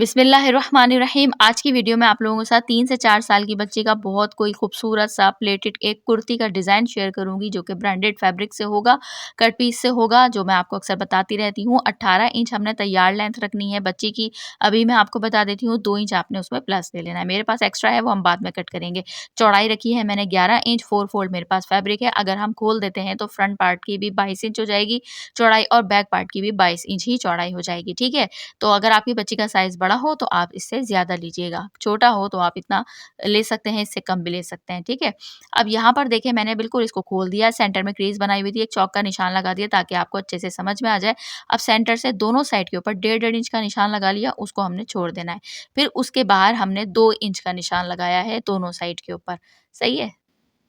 बिस्मिल्लाहिर्रहमानिर्रहीम। आज की वीडियो में आप लोगों के साथ 3 से 4 साल की बच्ची का बहुत कोई खूबसूरत सा प्लेटेड एक कुर्ती का डिज़ाइन शेयर करूंगी जो कि ब्रांडेड फैब्रिक से होगा, कट पीस से होगा, जो मैं आपको अक्सर बताती रहती हूँ। 18 इंच हमने तैयार लेंथ रखनी है बच्ची की। अभी मैं आपको बता देती हूँ 2 इंच आपने उसमें प्लस ले लेना है। मेरे पास एक्स्ट्रा है वो हम बाद में कट करेंगे। चौड़ाई रखी है मैंने 11 इंच, 4 फोल्ड मेरे पास फैब्रिक है। अगर हम खोल देते हैं तो फ्रंट पार्ट की भी 22 इंच हो जाएगी चौड़ाई और बैक पार्ट की भी 22 इंच ही चौड़ाई हो जाएगी। ठीक है, तो अगर आपकी बच्ची का साइज़ बड़ा हो तो आप इससे ज़्यादा लीजिएगा, छोटा हो तो आप इतना ले सकते हैं, इससे कम भी ले सकते हैं, ठीक है। अब यहाँ पर देखिए मैंने बिल्कुल इसको खोल दिया, सेंटर में क्रीज़ बनाई हुई थी, एक चौक का निशान लगा दिया ताकि आपको अच्छे से समझ में आ जाए। अब सेंटर से दोनों साइड के ऊपर 1.5 इंच का निशान लगा लिया, उसको हमने छोड़ देना है। फिर उसके बाहर हमने 2 इंच का निशान लगाया है दोनों साइड के ऊपर, सही है।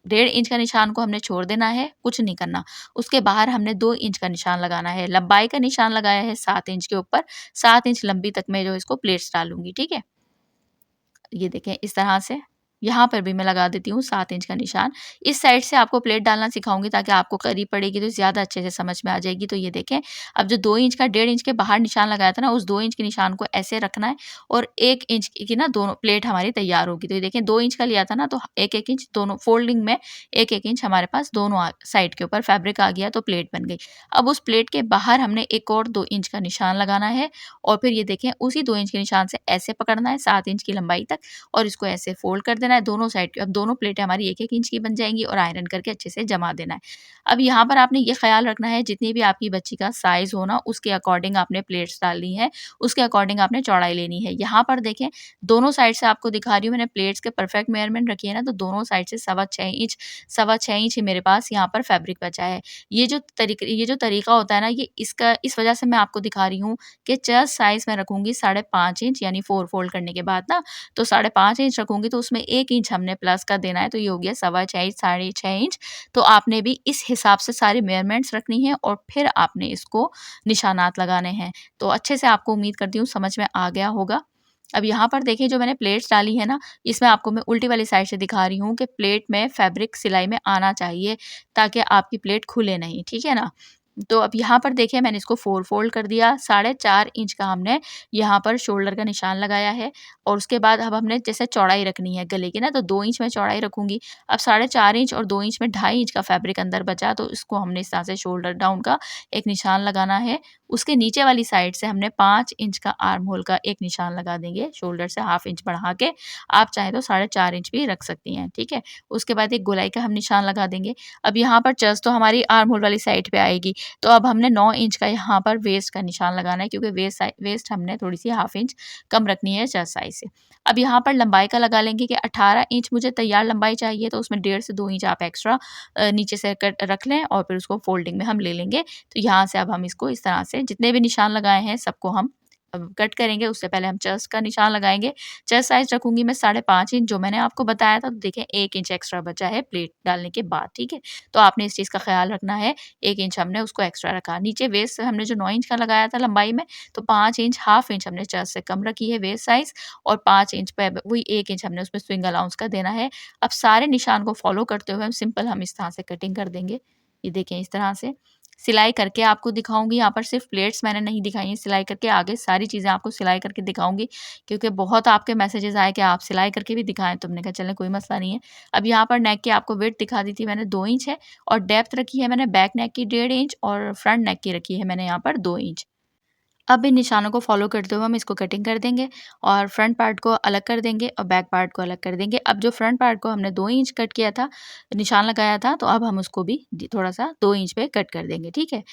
1.5 इंच का निशान को हमने छोड़ देना है, कुछ नहीं करना। उसके बाहर हमने 2 इंच का निशान लगाना है। लंबाई का निशान लगाया है 7 इंच के ऊपर, 7 इंच लंबी तक मैं जो इसको प्लेट्स डालूँगी, ठीक है? ये देखें इस तरह से, यहाँ पर भी मैं लगा देती हूँ 7 इंच का निशान। इस साइड से आपको प्लेट डालना सिखाऊँगी ताकि आपको करीब पड़ेगी तो ज़्यादा अच्छे से समझ में आ जाएगी। तो ये देखें, अब जो 2 इंच का 1.5 इंच के बाहर निशान लगाया था ना, उस 2 इंच के निशान को ऐसे रखना है और 1 इंच की ना दोनों प्लेट हमारी तैयार होगी। तो ये देखें 2 इंच का लिया था ना, तो 1-1 इंच दोनों फोल्डिंग में 1-1 इंच हमारे पास दोनों साइड के ऊपर फैब्रिक आ गया तो प्लेट बन गई। अब उस प्लेट के बाहर हमने एक और 2 इंच का निशान लगाना है और फिर ये देखें उसी 2 इंच के निशान से ऐसे पकड़ना है 7 इंच की लंबाई तक और इसको ऐसे फोल्ड कर देना है दोनों साइड के। अब दोनों प्लेटें हमारी 1-1 इंच की बन जाएँगी और आयरन करके अच्छे से जमा देना है। अब यहाँ पर आपने ये ख़्याल रखना है जितनी भी आपकी बच्ची का साइज़ हो ना उसके अकॉर्डिंग आपने प्लेट्स डालनी है, उसके अकॉर्डिंग आपने चौड़ाई लेनी है। यहाँ पर देखें दोनों साइड से आपको दिखा रही हूँ मैंने प्लेट्स के परफेक्ट मेजरमेंट रखी है ना, तो दोनों साइड से सवा 6 इंच ही मेरे पास यहाँ पर फैब्रिक बचा है। ये जो तरीका होता है ना, ये इसका इस वज़ह से मैं आपको दिखा रही हूँ कि चेस्ट साइज़ मैं रखूँगी 5.5 इंच, यानी 4 फोल्ड करने के बाद ना, तो 5.5 इंच रखूँगी तो उसमें 1 इंच हमने प्लस का देना है, तो ये हो गया सवा 6 इंच, साढ़े 6 इंच। तो आपने भी इस हिसाब से सारी मेजरमेंट्स रखनी है और फिर आपने इसको निशानात लगाने हैं। तो अच्छे से आपको उम्मीद करती हूँ समझ में आ गया होगा। अब यहाँ पर देखिए जो मैंने प्लेट्स डाली है ना, इसमें आपको मैं उल्टी वाली साइड से दिखा रही हूँ कि प्लेट में फैब्रिक सिलाई में आना चाहिए ताकि आपकी प्लेट खुले नहीं, ठीक है ना? तो अब यहाँ पर देखिए मैंने इसको 4 फोल्ड कर दिया, 4.5 इंच का हमने यहाँ पर शोल्डर का निशान लगाया है और उसके बाद अब हमने जैसे चौड़ाई रखनी है गले की ना, तो 2 इंच में चौड़ाई रखूँगी। अब 4.5 इंच और 2 इंच में 2.5 इंच का फैब्रिक अंदर बचा, तो इसको हमने इस तरह से शोल्डर डाउन का एक निशान लगाना है। उसके नीचे वाली साइड से हमने 5 इंच का आर्म होल का एक निशान लगा देंगे, शोल्डर से हाफ इंच बढ़ा के। आप चाहें तो 4.5 इंच भी रख सकती हैं, ठीक है? उसके बाद एक गोलाई का हम निशान लगा देंगे। अब यहाँ पर चेस्ट तो हमारी आर्म होल वाली साइड पे आएगी, तो अब हमने 9 इंच का यहाँ पर वेस्ट का निशान लगाना है क्योंकि वेस्ट हमने थोड़ी-सी हाफ इंच कम रखनी है चेस्ट साइज़ से। अब यहाँ पर लंबाई का लगा लेंगे कि 18 इंच मुझे तैयार लंबाई चाहिए, तो उसमें 1.5 से 2 इंच आप एक्स्ट्रा नीचे से कट रख लें और फिर उसको फोल्डिंग में हम ले लेंगे। तो यहाँ से अब हम इसको इस तरह से जितने भी निशान लगाए हैं सबको हम कट करेंगे। उससे पहले हम चेस्ट का निशान लगाएँगे। चेस्ट साइज़ रखूँगी मैं 5.5 इंच, जो मैंने आपको बताया था। तो देखें 1 इंच एक्स्ट्रा बचा है प्लेट डालने के बाद, ठीक है? तो आपने इस चीज़ का ख़्याल रखना है, 1 इंच हमने उसको एक्स्ट्रा रखा। नीचे वेस्ट से हमने जो 9 इंच का लगाया था लंबाई में, तो 5 इंच, हाफ इंच हमने चेस्ट से कम रखी है वेस्ट साइज़ और 5 इंच पे वही 1 इंच हमने उसमें स्विंग अलाउंस का देना है। अब सारे निशान को फ़ॉलो करते हुए हम इस तरह से कटिंग कर देंगे। ये देखें इस तरह से। सिलाई करके आपको दिखाऊँगी, यहाँ पर सिर्फ़ प्लेट्स मैंने नहीं दिखाई हैं, सिलाई करके आगे सारी चीज़ें आपको सिलाई करके दिखाऊँगी क्योंकि बहुत आपके मैसेजेज़ आए कि आप सिलाई करके भी दिखाएँ, तो हमने कहा चलें कोई मसला नहीं है। अब यहाँ पर नेक की आपको विड्थ दिखा दी थी मैंने 2 इंच है और डेप्थ रखी है मैंने बैक नेक की 1.5 इंच और फ्रंट नेक की रखी है मैंने यहाँ पर 2 इंच। अब इन निशानों को फ़ॉलो करते हुए हम इसको कटिंग कर देंगे और फ्रंट पार्ट को अलग कर देंगे और बैक पार्ट को अलग कर देंगे। अब जो फ्रंट पार्ट को हमने 2 इंच कट किया था, निशान लगाया था, तो अब हम उसको भी थोड़ा-सा 2 इंच पे कट कर देंगे, ठीक है?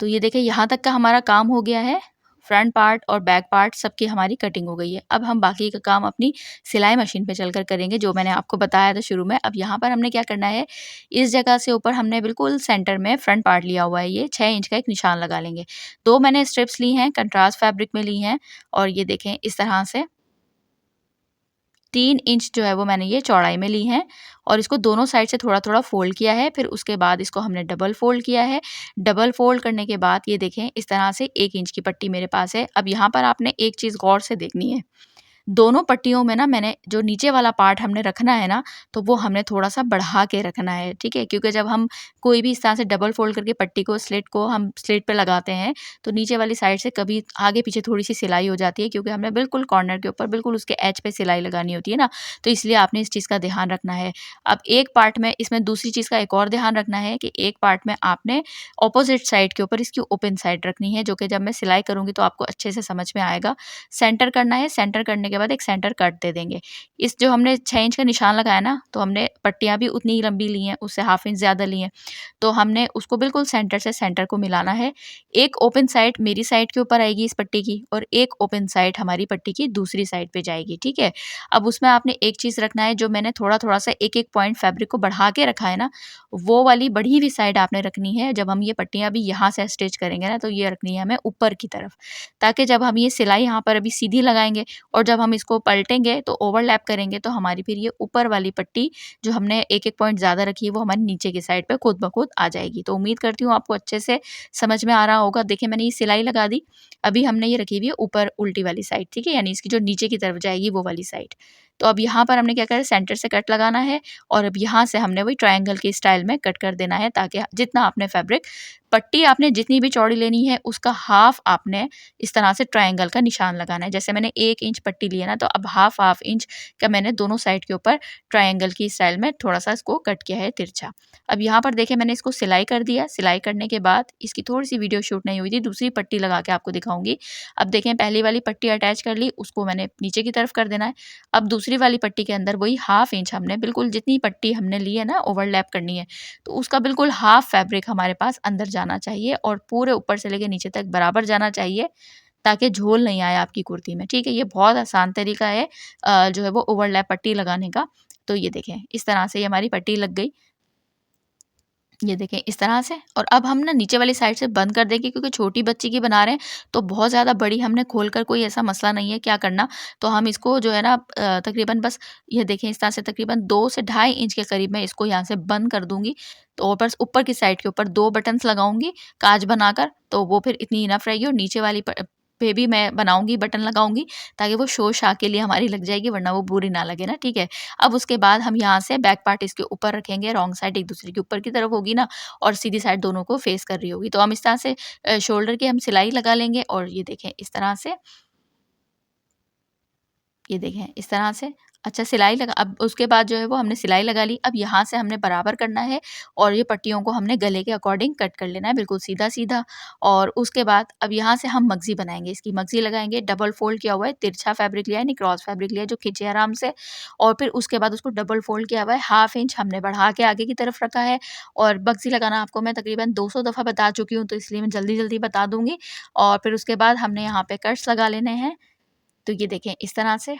तो ये देखिए यहाँ तक का हमारा काम हो गया है। फ्रंट पार्ट और बैक पार्ट सबकी हमारी कटिंग हो गई है। अब हम बाकी का काम अपनी सिलाई मशीन पे चलकर करेंगे, जो मैंने आपको बताया था शुरू में। अब यहाँ पर हमने क्या करना है, इस जगह से ऊपर हमने बिल्कुल सेंटर में फ्रंट पार्ट लिया हुआ है, ये 6 इंच का एक निशान लगा लेंगे। 2 मैंने स्ट्रिप्स ली हैं, कंट्रास्ट फैब्रिक में ली हैं और ये देखें इस तरह से 3 इंच जो है वो मैंने ये चौड़ाई में ली है और इसको दोनों साइड से थोड़ा-थोड़ा फ़ोल्ड किया है। फिर उसके बाद इसको हमने डबल फ़ोल्ड किया है। डबल फ़ोल्ड करने के बाद ये देखें इस तरह से 1 इंच की पट्टी मेरे पास है। अब यहाँ पर आपने एक चीज़ गौर से देखनी है। दोनों पट्टियों में ना मैंने जो नीचे वाला पार्ट हमने रखना है ना, तो वो हमने थोड़ा-सा बढ़ा के रखना है, ठीक है? क्योंकि जब हम कोई भी इस तरह से डबल फ़ोल्ड करके पट्टी को स्लिट को हम स्लिट पे लगाते हैं, तो नीचे वाली साइड से कभी आगे-पीछे थोड़ी-सी सिलाई हो जाती है, क्योंकि हमने बिल्कुल कॉर्नर के ऊपर बिल्कुल उसके एज पे सिलाई लगानी होती है ना, तो इसलिए आपने इस चीज़ का ध्यान रखना है। अब एक पार्ट में इसमें दूसरी चीज़ का एक और ध्यान रखना है कि एक पार्ट में आपने अपोज़िट साइड के ऊपर इसकी ओपन साइड रखनी है, जो कि जब मैं सिलाई करूँगी तो आपको अच्छे से समझ में आएगा। सेंटर करना है, सेंटर करने के बाद एक सेंटर कट दे देंगे। इस जो हमने 6 इंच का निशान लगाया ना, तो हमने पट्टियाँ भी उतनी ही लंबी ली हैं, उससे हाफ इंच ज़्यादा ली हैं। तो हमने उसको बिल्कुल सेंटर से सेंटर को मिलाना है। एक ओपन साइड मेरी साइड के ऊपर आएगी इस पट्टी की, और एक ओपन साइड हमारी पट्टी की दूसरी साइड पे जाएगी, ठीक है? अब उसमें आपने एक चीज़ रखना है, जो मैंने थोड़ा-थोड़ा सा एक-एक पॉइंट फैब्रिक को बढ़ा के रखा है ना, वो वाली बढ़ी हुई साइड आपने रखनी है। जब हम ये पट्टियाँ अभी यहाँ से स्टिच करेंगे ना, तो ये रखनी है हमें ऊपर की तरफ, ताकि जब हम ये सिलाई यहाँ पर अभी सीधी लगाएँगे और जब हम इसको पलटेंगे तो ओवरलैप करेंगे, तो हमारी फिर ये ऊपर वाली पट्टी जो हमने एक-एक पॉइंट ज़्यादा रखी है, वो हमारी नीचे की साइड पे खुद ब खुद आ जाएगी। तो उम्मीद करती हूँ आपको अच्छे से समझ में आ रहा होगा। देखिए मैंने ये सिलाई लगा दी, अभी हमने ये रखी हुई है ऊपर उल्टी वाली साइड, ठीक है? यानी इसकी जो नीचे की तरफ जाएगी वो वाली साइड। तो अब यहाँ पर हमने क्या करा, सेंटर से कट लगाना है, और अब यहाँ से हमने वही ट्रायंगल के स्टाइल में कट कर देना है, ताकि जितना आपने फैब्रिक पट्टी आपने जितनी भी चौड़ी लेनी है, उसका हाफ आपने इस तरह से ट्रायंगल का निशान लगाना है। जैसे मैंने 1 इंच पट्टी ली है ना, तो अब हाफ इंच का मैंने दोनों साइड के ऊपर ट्रायंगल की स्टाइल में थोड़ा-सा इसको कट किया है तिरछा। अब यहाँ पर देखिए मैंने इसको सिलाई कर दिया, सिलाई करने के बाद इसकी थोड़ी-सी वीडियो शूट नहीं हुई थी, दूसरी पट्टी लगा के आपको दिखाऊँगी। अब देखें पहली वाली पट्टी अटैच कर ली, उसको मैंने नीचे की तरफ कर देना है। अब दूसरी वाली पट्टी के अंदर वही हाफ इंच हमने बिल्कुल जितनी पट्टी हमने ली है ना, ओवरलैप करनी है, तो उसका बिल्कुल हाफ फैब्रिक हमारे पास अंदर जाना चाहिए, और पूरे ऊपर से लेके नीचे तक बराबर जाना चाहिए, ताकि झोल नहीं आए आपकी कुर्ती में, ठीक है? ये बहुत आसान तरीका है जो है वो ओवरलैप पट्टी लगाने का। तो ये देखें इस तरह से ये हमारी पट्टी लग गई। ये देखें इस तरह से, और अब हम ना नीचे वाली साइड से बंद कर देंगे, क्योंकि छोटी बच्ची की बना रहे हैं, तो बहुत ज़्यादा बड़ी हमने खोल कर कोई ऐसा मसला नहीं है क्या करना। तो हम इसको जो है ना तकरीबन बस ये देखें इस तरह से तकरीबन 2 से ढाई इंच के करीब मैं इसको यहाँ से बंद कर दूँगी। तो बस ऊपर की साइड के ऊपर 2 बटन्स लगाऊँगी काज बनाकर, तो वो फिर इतनी इनफ रहेगी, और नीचे वाली पे भी मैं बनाऊँगी बटन लगाऊँगी, ताकि वो शो शा के लिए हमारी लग जाएगी, वरना वो बुरी ना लगे ना, ठीक है? अब उसके बाद हम यहाँ से बैक पार्ट इसके ऊपर रखेंगे, रॉन्ग साइड एक दूसरे के ऊपर की तरफ होगी ना, और सीधी साइड दोनों को फेस कर रही होगी। तो हम इस तरह से शोल्डर की हम सिलाई लगा लेंगे, और ये देखें इस तरह से, ये देखें इस तरह से। अच्छा सिलाई लगा, अब उसके बाद जो है वो हमने सिलाई लगा ली। अब यहाँ से हमने बराबर करना है, और ये पट्टियों को हमने गले के अकॉर्डिंग कट कर लेना है, बिल्कुल सीधा-सीधा। और उसके बाद अब यहाँ से हम मगज़ी बनाएँगे, इसकी मगज़ी लगाएँगे। डबल फ़ोल्ड किया हुआ है, तिरछा फैब्रिक लिया है, यानी क्रॉस फैब्रिक लिया है जो खिंचे आराम से, और फिर उसके बाद उसको डबल फ़ोल्ड किया हुआ है। हाफ इंच हमने बढ़ा के आगे की तरफ रखा है, और मगज़ी लगाना आपको मैं तकरीबन 200 दफ़ा बता चुकी हूँ, तो इसलिए मैं जल्दी-जल्दी बता दूँगी। और फिर उसके बाद हमने यहाँ पे कट्स लगा लेने हैं। तो ये देखें इस तरह से।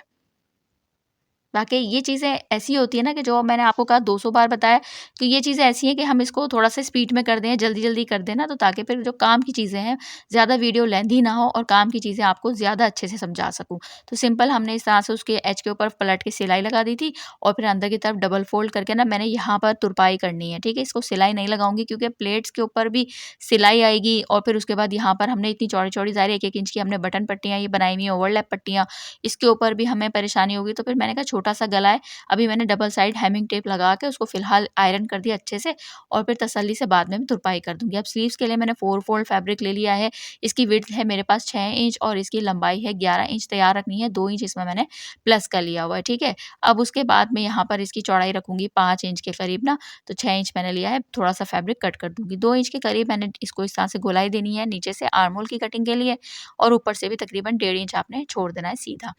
वाक़ई ये चीज़ें ऐसी होती है ना, कि जो मैंने आपको कहा 200 बार बताया, कि ये चीज़ें ऐसी हैं कि हम इसको थोड़ा-सा स्पीड में कर दें, जल्दी-जल्दी कर दें ना, तो ताकि फिर जो काम की चीज़ें हैं, ज़्यादा वीडियो लेंथी ना हो, और काम की चीज़ें आपको ज़्यादा अच्छे से समझा सकूँ। तो सिंपल हमने इस तरह से उसके एज के ऊपर पलट के सिलाई लगा दी थी, और फिर अंदर की तरफ डबल फ़ोल्ड करके ना मैंने यहाँ पर तुरपाई करनी है, ठीक है? इसको सिलाई नहीं लगाऊँगी, क्योंकि प्लेट्स के ऊपर भी सिलाई आएगी, और फिर उसके बाद यहाँ पर हमने इतनी चौड़ी-चौड़ी ज़ाहिर है 1-1 इंच की हमने बटन पट्टियाँ ये बनाई हुई हैं, ओवरलैप पट्टियाँ, इसके ऊपर भी हमें परेशानी होगी। तो फिर मैंने कहा छोटा-सा गला है, अभी मैंने डबल साइड हेमिंग टेप लगा के उसको फ़िलहाल आयरन कर दिया अच्छे से, और फिर तसल्ली से बाद में भी तुरपाई कर दूँगी। अब स्लीव्स के लिए मैंने 4 फोल्ड फैब्रिक ले लिया है। इसकी विड्थ है मेरे पास 6 इंच, और इसकी लंबाई है 11 इंच तैयार रखनी है, 2 इंच इसमें मैंने प्लस कर लिया हुआ है, ठीक है? अब उसके बाद मैं यहाँ पर इसकी चौड़ाई रखूँगी 5 इंच के करीब ना, तो 6 इंच मैंने लिया है, थोड़ा-सा फैब्रिक कट कर दूँगी। 2 इंच के करीब मैंने इसको इस तरह से गोलाई देनी है नीचे से आर्म होल की कटिंग के लिए, और ऊपर से भी तकरीबन 1.5 इंच आपने छोड़ देना है सीधा।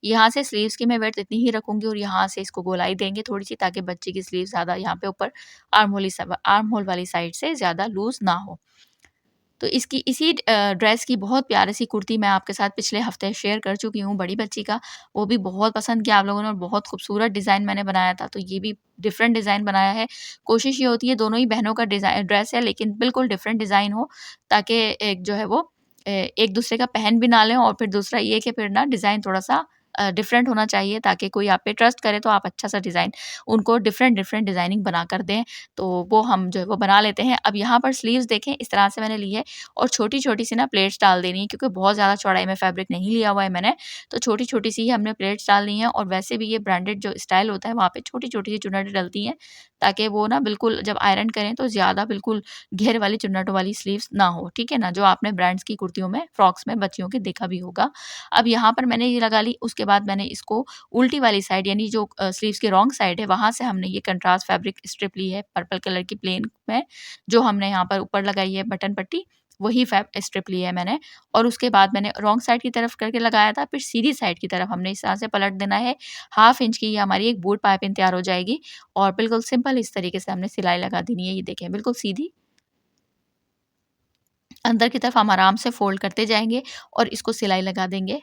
यहाँ से स्लीव्स की मैं विड्थ इतनी ही रखूँगी, और यहाँ से इसको गोलाई देंगे थोड़ी-सी, ताकि बच्चे की स्लीव ज़्यादा यहाँ पे ऊपर आर्म होल वाली साइड से ज़्यादा लूज़ ना हो। तो इसकी इसी ड्रेस की बहुत प्यारी सी कुर्ती मैं आपके साथ पिछले हफ़्ते शेयर कर चुकी हूँ बड़ी बच्ची का, वो भी बहुत पसंद किया आप लोगों ने, और बहुत खूबसूरत डिज़ाइन मैंने बनाया था, तो ये भी डिफरेंट डिज़ाइन बनाया है। कोशिश ये होती है दोनों ही बहनों का ड्रेस है, लेकिन बिल्कुल डिफरेंट डिज़ाइन हो, ताकि एक जो है वो एक दूसरे का पहन भी ना लें, और फिर दूसरा ये कि फिर ना डिज़ाइन थोड़ा-सा डिफरेंट होना चाहिए ताकि कोई आप पे ट्रस्ट करे तो आप अच्छा सा डिज़ाइन उनको डिफरेंट डिफरेंट डिज़ाइनिंग बना कर दें। तो वो हम जो है वो बना लेते हैं। अब यहाँ पर स्लीव्स देखें इस तरह से मैंने ली है और छोटी-छोटी सी ना प्लेट्स डाल देनी है क्योंकि बहुत ज़्यादा चौड़ाई में फैब्रिक नहीं लिया हुआ है मैंने, तो छोटी-छोटी सी ही हमने प्लेट्स डालनी है। और वैसे भी ये ब्रांडेड जो स्टाइल होता है वहाँ पे छोटी-छोटी सी चुन्नट डलती हैं ताकि वो ना बिल्कुल जब आयरन करें तो ज़्यादा बिल्कुल घेर वाली चुन्नटों वाली स्लीव्स ना हो, ठीक है ना? जो आपने ब्रांड्स की कुर्तियों में, फ्रॉक्स में बच्चियों के देखा भी होगा। अब यहाँ पर मैंने ये लगा ली, उसके बाद मैंने इसको उल्टी वाली साइड यानी जो स्लीव्स की रॉन्ग साइड है वहाँ से हमने ये कंट्रास्ट फैब्रिक स्ट्रिप ली है पर्पल कलर की प्लेन में, जो हमने यहाँ पर ऊपर लगाई है बटन पट्टी, वही फैब स्ट्रिप ली है मैंने। और उसके बाद मैंने रॉन्ग साइड की तरफ करके लगाया था, फिर सीधी साइड की तरफ हमने इस तरह से पलट देना है। हाफ इंच की ये हमारी एक बूट पाइपिंग तैयार हो जाएगी और बिल्कुल सिंपल इस तरीके से हमने सिलाई लगा देनी है। ये देखें बिल्कुल सीधी अंदर की तरफ हम आराम से फ़ोल्ड करते जाएँगे और इसको सिलाई लगा देंगे।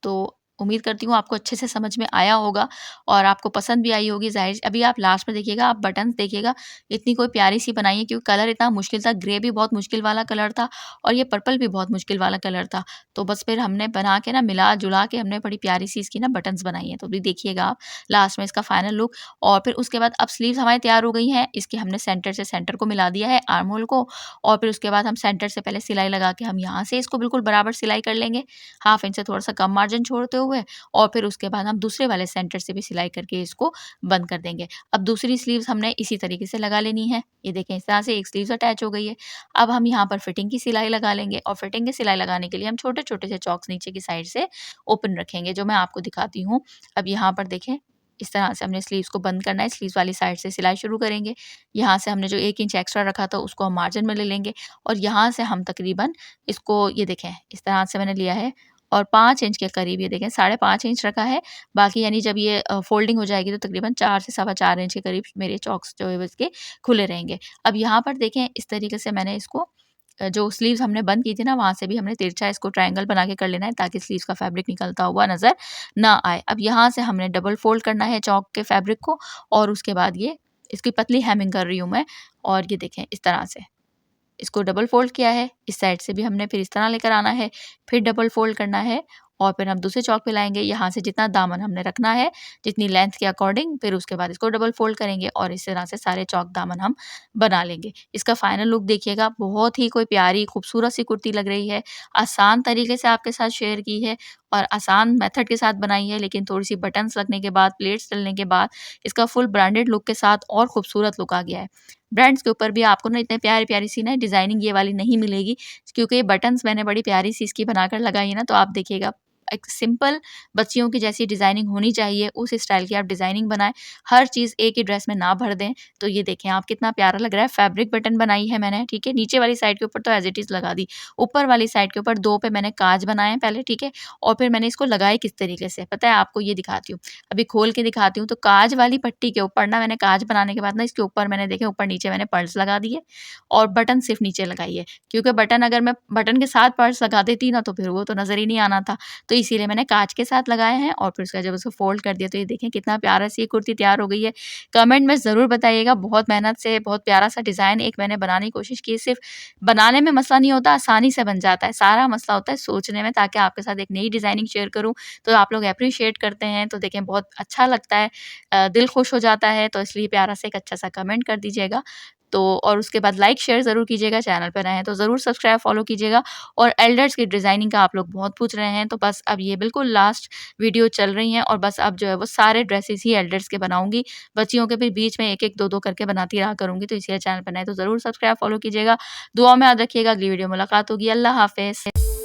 तो उम्मीद करती हूँ आपको अच्छे से समझ में आया होगा और आपको पसंद भी आई होगी ज़ाहिर अभी आप लास्ट में देखिएगा, आप बटन्स देखिएगा, इतनी कोई प्यारी-सी बनाई है क्योंकि कलर इतना मुश्किल था, ग्रे भी बहुत मुश्किल वाला कलर था और ये पर्पल भी बहुत मुश्किल वाला कलर था। तो बस फिर हमने बना के ना मिला-जुला के हमने बड़ी प्यारी-सी इसकी ना बटन्स बनाई हैं। तो अभी देखिएगा आप लास्ट में इसका फाइनल लुक। और फिर उसके बाद अब स्लीव्स हमारी तैयार हो गई हैं, इसके हमने सेंटर से सेंटर को मिला दिया है आर्म होल को और फिर उसके बाद हम सेंटर से पहले सिलाई लगा के हम यहाँ से इसको बिल्कुल बराबर सिलाई कर लेंगे, हाफ इंच से थोड़ा-सा कम मार्जिन छोड़ते हुए और फिर उसके बाद हम दूसरे वाले सेंटर से भी सिलाई करके इसको बंद कर देंगे। अब दूसरी स्लीव्स हमने इसी तरीके से लगा लेनी है। ये देखें इस तरह से एक स्लीव्स अटैच हो गई है। अब हम यहाँ पर फिटिंग की सिलाई लगा लेंगे और फिटिंग की सिलाई लगाने के लिए हम छोटे-छोटे से चॉक्स नीचे की साइड से ओपन रखेंगे, जो मैं आपको दिखाती हूँ। अब यहाँ पर देखें इस तरह से हमने स्लीव्स को बंद करना है, स्लीव्स वाली साइड से सिलाई शुरू करेंगे। यहाँ से हमने जो 1 इंच एक्स्ट्रा रखा था उसको हम मार्जिन में ले लेंगे और यहाँ से हम तकरीबन इसको ये देखें इस तरह से मैंने लिया है और 5 इंच के करीब ये देखें 5.5 इंच रखा है। बाकी यानी जब ये फ़ोल्डिंग हो जाएगी तो तकरीबन 4 से सवा 4 इंच के करीब मेरे चॉक्स जो है वो इसके खुले रहेंगे। अब यहाँ पर देखें इस तरीके से मैंने इसको जो स्लीव्स हमने बंद की थी ना वहाँ से भी हमने तिरछा इसको ट्रायंगल बना के कर लेना है ताकि स्लीव्स का फैब्रिक निकलता हुआ नज़र ना आए। अब यहाँ से हमने डबल फ़ोल्ड करना है चॉक के फैब्रिक को और उसके बाद ये इसकी पतली हेमिंग कर रही हूँ मैं और ये देखें इस तरह से। इसको डबल फ़ोल्ड किया है, इस साइड से भी हमने फिर इस तरह लेकर आना है, फिर डबल फ़ोल्ड करना है और फिर हम दूसरे चौक पे लाएँगे, यहाँ से जितना दामन हमने रखना है, जितनी लेंथ के अकॉर्डिंग, फिर उसके बाद इसको डबल फ़ोल्ड करेंगे और इस तरह से सारे चौक दामन हम बना लेंगे। इसका फाइनल लुक देखिएगा, बहुत ही कोई प्यारी खूबसूरत सी कुर्ती लग रही है, आसान तरीके से आपके साथ शेयर की है और आसान मेथड के साथ बनाई है, लेकिन थोड़ी-सी बटन्स लगने के बाद, प्लेट्स डलने के बाद, इसका फुल ब्रांडेड लुक के साथ और खूबसूरत लुक आ गया है। ब्रांड्स के ऊपर भी आपको ना इतने प्यारी-प्यारी सी ना डिज़ाइनिंग ये वाली नहीं मिलेगी क्योंकि ये बटन्स मैंने बड़ी प्यारी सी इसकी बनाकर लगाई है ना, तो आप देखिएगा एक सिंपल बच्चियों की जैसी डिज़ाइनिंग होनी चाहिए, उस स्टाइल की आप डिज़ाइनिंग बनाएँ। हर चीज़ एक ही ड्रेस में ना भर दें। तो ये देखें आप कितना प्यारा लग रहा है, फैब्रिक बटन बनाई है मैंने, ठीक है? नीचे वाली साइड के ऊपर तो एज़ इट इज़ लगा दी। ऊपर वाली साइड के ऊपर 2 पे मैंने काज बनाए हैं पहले, ठीक है? और फिर मैंने इसको लगाए किस तरीके से, पता है आपको? ये दिखाती हूँ। अभी खोल के दिखाती हूँ, तो काज वाली पट्टी के ऊपर ना मैंने काज बनाने के बाद ना इसके ऊपर मैंने देखें ऊपर-नीचे मैंने पर्ल्स लगा दिए और बटन सिर्फ़ नीचे लगाई है। क्योंकि बटन अगर मैं बटन के साथ पर्ल्स लगा देती ना, तो फिर वो तो नज़र ही नहीं आना था। तो इसीलिए मैंने काँच के साथ लगाए हैं और फिर उसके बाद जब उसको फ़ोल्ड कर दिया तो ये देखें कितना प्यारा सी ये कुर्ती तैयार हो गई है। कमेंट में ज़रूर बताइएगा, बहुत मेहनत से बहुत प्यारा सा डिज़ाइन एक मैंने बनाने की कोशिश की है। सिर्फ़ बनाने में मसला नहीं होता, आसानी से बन जाता है। सारा मसला होता है सोचने में, ताकि आपके साथ एक नई डिज़ाइनिंग शेयर करूँ, तो आप लोग एप्रिशिएट करते हैं, तो देखें बहुत अच्छा लगता है, दिल खुश हो जाता है। तो इसलिए प्यारा सा एक अच्छा सा कमेंट कर दीजिएगा। तो और उसके बाद लाइक शेयर ज़रूर कीजिएगा, चैनल पर नए हैं तो ज़रूर सब्सक्राइब फ़ॉलो कीजिएगा। और एल्डर्स की डिज़ाइनिंग का आप लोग बहुत पूछ रहे हैं, तो बस अब ये बिल्कुल लास्ट वीडियो चल रही हैं और बस अब जो है वो सारे ड्रेसेस ही एल्डर्स के बनाऊँगी। बच्चियों के भी बीच में 1-1, 2-2 करके बनाती रहा करूँगी, तो इसलिए चैनल पर नए हैं तो ज़रूर सब्सक्राइब फ़ॉलो कीजिएगा। दुआ में याद रखिएगा, अगली वीडियो मुलाकात होगी। अल्लाह हाफ़िज़।